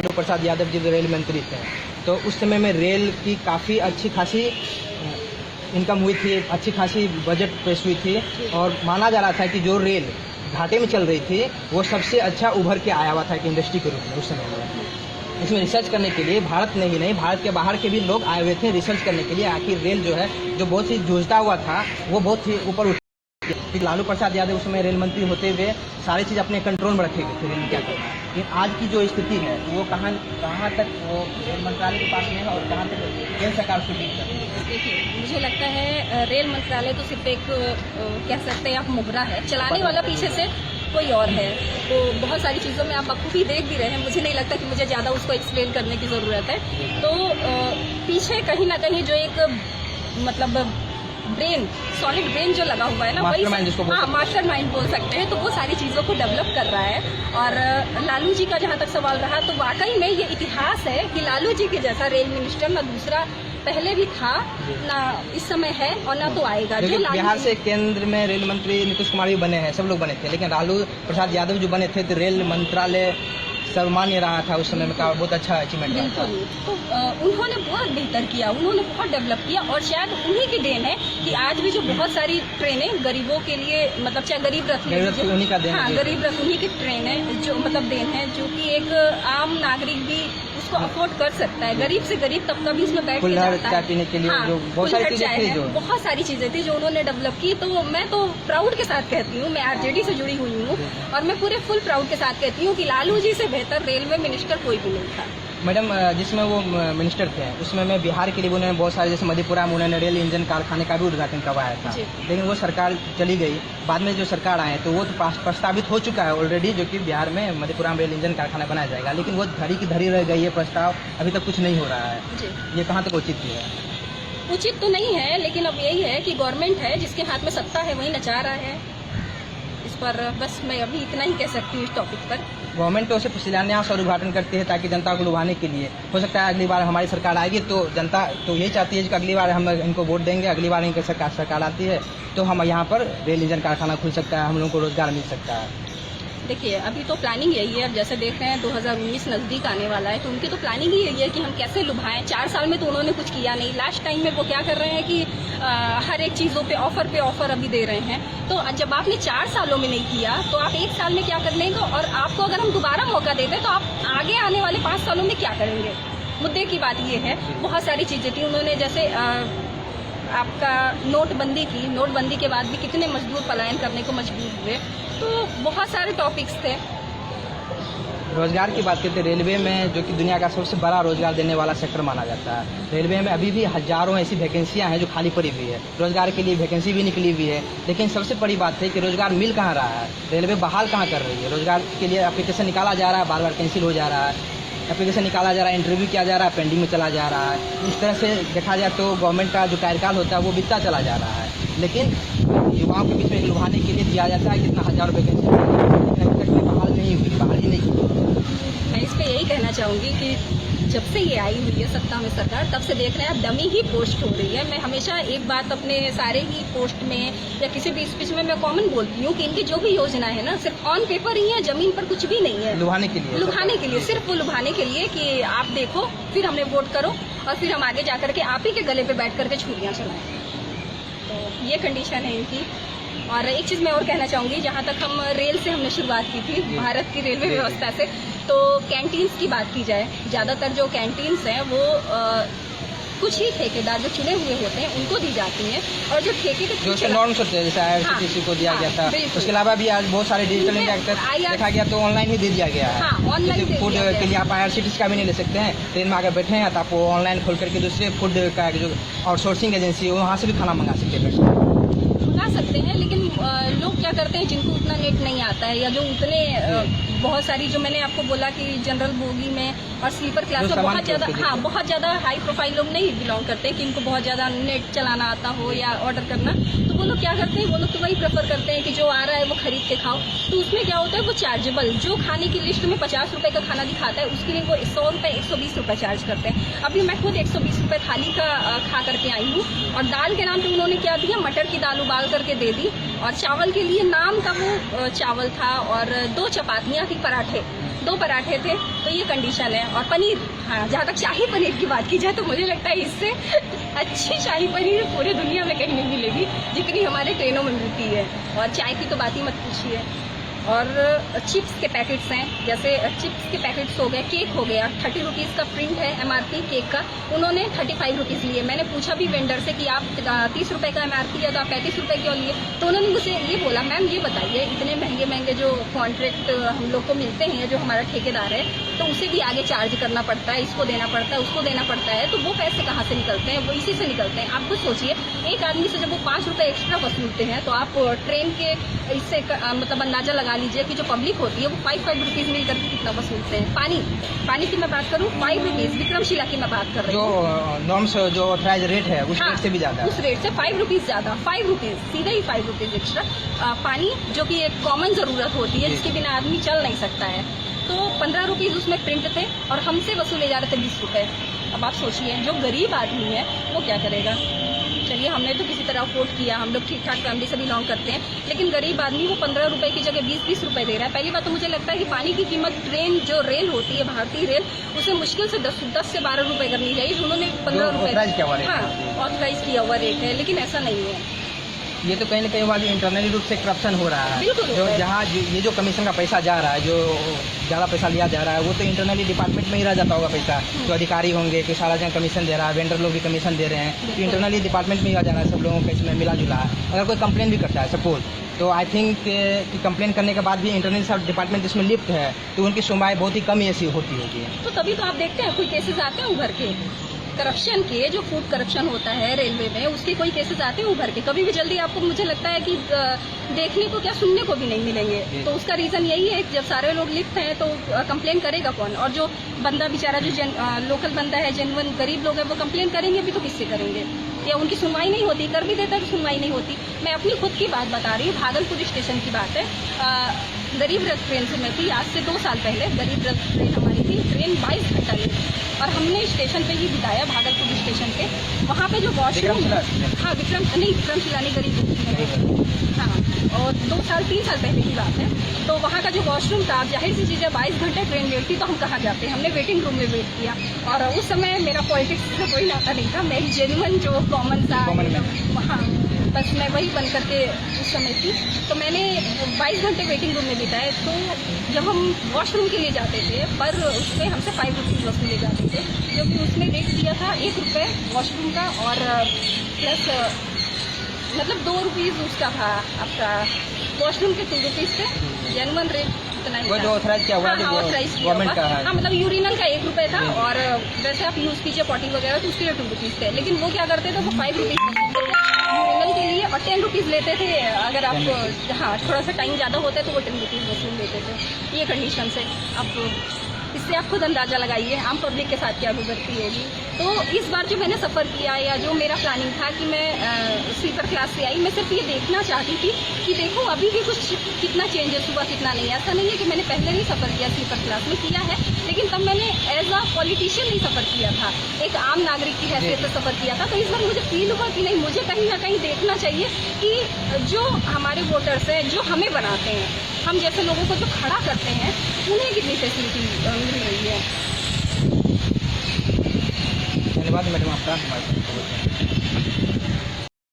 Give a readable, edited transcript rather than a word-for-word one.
Prasad Yadav ji rail मंत्री थे, तो उस समय में रेल की काफ़ी अच्छी खासी इनकम हुई थी, अच्छी खासी बजट पेश हुई थी, और माना जा रहा था कि जो रेल घाटे में चल रही थी वो सबसे अच्छा उभर के आया हुआ था एक इंडस्ट्री के रूप में उस समय में। इसमें रिसर्च करने के लिए भारत में ही नहीं, भारत के बाहर के भी लोग आए हुए थे रिसर्च करने के लिए। आखिर रेल जो है, जो बहुत ही जूझता हुआ था, वो बहुत ही ऊपर उठ। लालू प्रसाद यादव उस समय रेल मंत्री होते हुए सारी चीज़ अपने कंट्रोल में रखे हुए थे रेल क्या करना। लेकिन आज की जो स्थिति है वो कहाँ तक वो रेल मंत्रालय के पास में है और कहाँ तक केंद्र सरकार उसको डील कर रही है। देखिए, मुझे लगता है रेल मंत्रालय तो सिर्फ एक कह सकते हैं आप मुहरा है, चलाने वाला पीछे से कोई और है। तो बहुत सारी चीज़ों में आप बखूबी देख भी रहे हैं, मुझे नहीं लगता कि मुझे ज़्यादा उसको एक्सप्लेन करने की ज़रूरत है। तो पीछे कहीं ना कहीं जो एक मतलब ब्रेन, सॉलिड ब्रेन जो लगा हुआ है ना, वही मास्टर माइंड बोल सकते हैं, तो वो सारी चीज़ों को डेवलप कर रहा है। और लालू जी का जहाँ तक सवाल रहा, तो वाकई में ये इतिहास है कि लालू जी के जैसा रेल मिनिस्टर ना दूसरा पहले भी था, ना इस समय है और ना तो आएगा। जो बिहार से केंद्र में रेल मंत्री नीतीश कुमार भी बने हैं, सब लोग बने थे, लेकिन लालू प्रसाद यादव जो बने थे तो रेल मंत्रालय सर्वमान्य रहा था उस समय में, का बहुत अच्छा अचीवमेंट रहा था। तो उन्होंने बहुत बेहतर किया, उन्होंने बहुत डेवलप किया, और शायद उन्हीं की देन है कि आज भी जो बहुत सारी ट्रेनें गरीबों के लिए, मतलब चाहे गरीब रथ उन्हीं का देन, हाँ, गरीब रथ उन्हीं की ट्रेन है, जो मतलब देन है, जो कि एक आम नागरिक भी उसको अफोर्ड कर सकता है। गरीब से गरीब तबका भी इसमें बैठ के जाता है, पीने के लिए, हाँ, जो बहुत सारी चीजें थी, जो बहुत सारी चीजें थी जो उन्होंने डेवलप की। तो मैं तो प्राउड के साथ कहती हूँ, मैं आरजेडी से जुड़ी हुई हूँ और मैं पूरे फुल प्राउड के साथ कहती हूँ कि लालू जी से बेहतर रेलवे मिनिस्टर कोई भी नहीं था। मैडम, जिसमें वो मिनिस्टर थे उसमें मैं बिहार के लिए उन्होंने बहुत सारे, जैसे मधेपुरा में उन्होंने रेल इंजन कारखाने का भी उद्घाटन करवाया था, लेकिन वो सरकार चली गई। बाद में जो सरकार आए तो वो तो प्रस्तावित हो चुका है ऑलरेडी, जो कि बिहार में मधेपुरा में रेल इंजन कारखाना बनाया जाएगा, लेकिन वो धरी की धरी रह गई है, प्रस्ताव अभी तक कुछ नहीं हो रहा है। ये कहाँ तक उचित है? उचित तो नहीं है, लेकिन अब यही है कि गवर्नमेंट है, जिसके हाथ में सत्ता है वही नचा रहा है। इस पर बस मैं अभी इतना ही कह सकती हूँ इस टॉपिक पर। गवर्नमेंट तो सिर्फ शिलान्यास और उद्घाटन करती है ताकि जनता को लुभाने के लिए। हो सकता है अगली बार हमारी सरकार आएगी तो जनता तो यही चाहती है कि अगली बार हम इनको वोट देंगे, अगली बार इनकी सरकार आती है तो हम यहाँ पर रेल इंजन कारखाना खुल सकता है, हम लोगों को रोजगार मिल सकता है। देखिए, अभी तो प्लानिंग यही है। अब जैसे देख रहे हैं 2019 नज़दीक आने वाला है, तो उनकी तो प्लानिंग ही यही है कि हम कैसे लुभाएं। 4 साल में तो उन्होंने कुछ किया नहीं। लास्ट टाइम में वो क्या कर रहे हैं कि हर एक चीज़ों पे ऑफर अभी दे रहे हैं। तो जब आपने 4 सालों में नहीं किया तो आप 1 साल में क्या कर लेंगे, और आपको अगर हम दोबारा मौका दे दें तो आप आगे आने वाले 5 सालों में क्या करेंगे। मुद्दे की बात ये है। बहुत सारी चीज़ें थी उन्होंने, जैसे आपका नोटबंदी की, नोटबंदी के बाद भी कितने मजदूर पलायन करने को मजबूर हुए। तो बहुत सारे टॉपिक्स थे। रोजगार की बात करते हैं, रेलवे में जो कि दुनिया का सबसे बड़ा रोजगार देने वाला सेक्टर माना जाता है, रेलवे में अभी भी हजारों ऐसी वैकेंसियां हैं जो खाली पड़ी हुई है। रोजगार के लिए वैकेंसी भी निकली हुई है, लेकिन सबसे बड़ी बात है कि रोजगार मिल कहाँ रहा है, रेलवे बहाल कहाँ कर रही है। रोजगार के लिए एप्लीकेशन निकाला जा रहा है, बार बार कैंसिल हो जा रहा है, एप्लीकेशन निकाला जा रहा है, इंटरव्यू किया जा रहा है, पेंडिंग में चला जा रहा है। इस तरह से देखा जाए तो गवर्नमेंट का जो कार्यकाल होता है वो बीतता चला जा रहा है, लेकिन युवाओं के बीच में लुभाने के लिए दिया जाता है कितना हजारों वैकेंसी, अभी तक बहाल नहीं हुई, बहाल ही नहीं हुई। मैं इस पर यही कहना चाहूँगी कि जब से ये आई हुई है सत्ता में सरकार, तब से देख रहे हैं डमी ही पोस्ट हो रही है। मैं हमेशा एक बात अपने सारे ही पोस्ट में या किसी भी स्पीच में मैं कॉमन बोलती हूँ कि इनकी जो भी योजना है ना, सिर्फ ऑन पेपर ही है, जमीन पर कुछ भी नहीं है। लुभाने के लिए सिर्फ वो लुभाने के लिए कि आप देखो, फिर हमने वोट करो और फिर हम आगे जाकर के आप ही के गले पे बैठ करके छुरियाँ चलाएं। तो ये कंडीशन है इनकी। और एक चीज़ मैं और कहना चाहूँगी, जहाँ तक हम रेल से हमने शुरुआत की थी, भारत की रेलवे व्यवस्था से, तो कैंटीन्स की बात की जाए, ज़्यादातर जो कैंटीन्स हैं वो कुछ ही ठेकेदार जो चुने हुए होते हैं उनको दी जाती हैं, और जो ठेके के जो नॉर्म्स होते हैं, जैसे IRCTC को दिया गया था, उसके अलावा भी आज बहुत सारे डिजिटल इंडिया देखा गया तो ऑनलाइन ही दे दिया गया है। ऑनलाइन फूड के लिए आप IRCTC का भी नहीं ले सकते हैं, ट्रेन में अगर बैठे हैं तो आप ऑनलाइन खोल करके दूसरे फूड का जो आउटसोर्सिंग एजेंसी है वहाँ से भी खाना मंगा सकते हैं। लेकिन लोग क्या करते हैं, जिनको उतना नेट नहीं आता है, या जो उतने बहुत सारी, जो मैंने आपको बोला कि जनरल बोगी में और स्लीपर क्लास में बहुत ज़्यादा हाई प्रोफाइल लोग नहीं बिलोंग करते कि इनको बहुत ज़्यादा नेट चलाना आता हो या ऑर्डर करना, तो वो लोग क्या करते हैं, वो लोग तो वही प्रेफर करते हैं कि जो आ रहा है वो खरीद के खाओ। तो उसमें क्या होता है, वो चार्जेबल, जो खाने की लिस्ट में 50 रुपये का खाना दिखाता है उसके लिए वो 100 रुपये 120 रुपये चार्ज करते हैं। अभी मैं खुद 120 रुपये थाली का खा करके आई हूँ, और दाल के नाम पर उन्होंने क्या दिया, मटर की दाल उबाल करके दे दी, और चावल के लिए नाम का वो चावल था, और 2 चपातियाँ थी, पराठे, 2 पराठे थे, तो ये कंडीशन है। और पनीर, हाँ, जहाँ तक शाही पनीर की बात की जाए तो मुझे लगता है इससे अच्छी शाही पनीर पूरे दुनिया में कहीं नहीं मिलेगी जितनी हमारे ट्रेनों में मिलती है। और चाय की तो बात ही मत पूछिए। और चिप्स के पैकेट्स हैं, जैसे चिप्स के पैकेट्स हो गए, केक हो गया, 30 रुपीज़ का प्रिंट है MRP केक का, उन्होंने 35 रुपीज़ लिए। मैंने पूछा भी वेंडर से कि आप 30 रुपये का MRP है तो आप 35 रुपये क्यों लिए? तो उन्होंने मुझे ये बोला, मैम ये बताइए, इतने महंगे महंगे जो कॉन्ट्रैक्ट हम लोग को मिलते हैं, जो हमारा ठेकेदार है, तो उसे भी आगे चार्ज करना पड़ता है, इसको देना पड़ता है, उसको देना पड़ता है, तो वो पैसे कहाँ से निकलते हैं? वो इसी से निकलते हैं। आप खुद सोचिए, एक आदमी से जब वो 5 रुपये एक्स्ट्रा वसूलते हैं तो आप ट्रेन के इससे मतलब अंदाजा लगा लीजिए कि जो पब्लिक होती है वो 5 रुपीज़ मिल करके कितना वसूलते हैं। पानी की मैं बात करूँ 5 रुपीज़, विक्रमशिला की मैं बात कर रही हूँ, जो नॉर्म्स जो ऑथराइज रेट है उस रेट से भी ज्यादा, उस रेट से 5 रुपीज़ ज्यादा, 5 रुपीज़, सीधा ही 5 रुपीज़ एक्स्ट्रा। पानी जो कि एक कॉमन जरूरत होती है जिसके बिना आदमी चल नहीं सकता है, तो 15 रुपीज़ उसमें प्रिंट थे और हमसे वसूले जा रहे थे 20 रुपये। अब आप सोचिए, जो गरीब आदमी है वो क्या करेगा? चलिए, हमने तो किसी तरह अफोर्ड किया, हम लोग ठीक ठाक फैमिली से बिलोंग करते हैं, लेकिन गरीब आदमी वो 15 रुपये की जगह 20-20 रुपये दे रहा है। पहली बात तो मुझे लगता है कि पानी की कीमत ट्रेन जो रेल होती है, भारतीय रेल, उसे मुश्किल से 10 से 12 रुपये करनी चाहिए। उन्होंने 15 रुपये, हाँ, ऑथराइज किया हुआ रेट है, लेकिन ऐसा नहीं है। ये तो कहीं न कहीं वाली इंटरनली रूप से करप्शन हो रहा है। बिल्कुल, जो जहाँ ये जो कमीशन का पैसा जा रहा है, जो ज़्यादा पैसा लिया जा रहा है, वो तो इंटरनली डिपार्टमेंट में ही रह जाता होगा पैसा। जो अधिकारी होंगे कि सारा जगह कमीशन दे रहा है, वेंडर लोग भी कमीशन दे रहे हैं, तो इंटरनली डिपार्टमेंट में ही आ जा रहा है, सब लोगों का इसमें मिला जुला है। अगर कोई कंप्लेन भी करता है सपोज, तो आई थिंक कि कंप्लेन करने के बाद भी इंटरनल सब डिपार्टमेंट इसमें लिप्त है, तो उनकी सुनवाई बहुत ही कम ऐसी होती होगी। तो तभी तो आप देखते हैं कोई केसेस आते हैं उभर के, करप्शन के, जो फूड करप्शन होता है रेलवे में, उसके कोई केसेस आते हैं उभर के। कभी भी जल्दी आपको, मुझे लगता है कि देखने को क्या सुनने को भी नहीं मिलेंगे। तो उसका रीजन यही है, जब सारे लोग लिखते हैं तो कंप्लेन करेगा कौन? और जो बंदा बेचारा, जो लोकल बंदा है, जेन्युइन गरीब लोग हैं, वो कंप्लेन करेंगे भी तो किससे करेंगे? या उनकी सुनवाई नहीं होती, कर भी देता है तो सुनवाई नहीं होती। मैं अपनी खुद की बात बता रही हूँ, भागलपुर स्टेशन की बात है। गरीब रथ ट्रेन से मैं थी, आज से 2 साल पहले गरीब रथ ट्रेन हमारी थी। ट्रेन 22 घंटा लेट, और हमने स्टेशन पे ही बिताया, भागलपुर स्टेशन पे। वहाँ पे जो वॉशरूम, हाँ, विक्रमशिला नहीं, गरीब, हाँ, और 2 साल 3 साल पहले की बात है। तो वहाँ का जो वॉशरूम था, जाहिर सी चीज़ है, 22 घंटे ट्रेन लेट थी तो हम कहाँ जाते? हमने वेटिंग रूम में वेट किया। और उस समय मेरा पॉलिटिक्स से कोई नाता नहीं था, मैं जेन्युइन जो कॉमन सा, हाँ, बस मैं वही बन करके उस समय थी। तो मैंने 22 घंटे वेटिंग रूम में बिताए। तो जब हम वॉशरूम के लिए जाते थे, पर उसमें हमसे 5 रुपीज़ वसूले जाते थे, क्योंकि उसने रेट दिया था 1 रुपये वॉशरूम का, और प्लस मतलब 2 रुपीज़ उसका था आपका वॉशरूम के 2 रुपीज़ थे, जेन्युइन रेट इतना ही था। ऑथराइज किया हुआ, ऑथराइज किया हुआ, हाँ, मतलब यूरिनल का 1 रुपये था, और वैसे आप यूज़ कीजिए पॉटी वगैरह तो उसके लिए 2 रुपीज़ थे। लेकिन वो क्या करते थे, वो 5 रुपीज़ यूरिनल के लिए, और 10 रुपीज़ लेते थे अगर आप, हाँ, थोड़ा सा टाइम ज़्यादा होता है तो वो 10 रुपीज़ वसूल लेते थे। ये कंडीशन से आप इससे आप खुद अंदाज़ा लगाइए आम पब्लिक के साथ क्या गुजरती है जी। तो इस बार जो मैंने सफ़र किया, या जो मेरा प्लानिंग था कि मैं स्लीपर क्लास से आई, मैं सिर्फ ये देखना चाहती थी कि देखो अभी भी कुछ कितना चेंजेस हुआ, कितना नहीं। ऐसा नहीं है कि मैंने पहले नहीं सफ़र किया, स्लीपर क्लास में किया है, लेकिन तब मैंने एज अ पॉलिटिशियन नहीं सफ़र किया था, एक आम नागरिक की हैसियत से सफ़र किया था। तो इस बार मुझे फील हुआ कि नहीं, मुझे कहीं ना कहीं देखना चाहिए कि जो हमारे वोटर्स हैं, जो हमें बनाते हैं, हम जैसे लोगों को जो खड़ा करते हैं, उन्हें कितनी फैसिलिटी मिल रही है। धन्यवाद मैडम, आपका।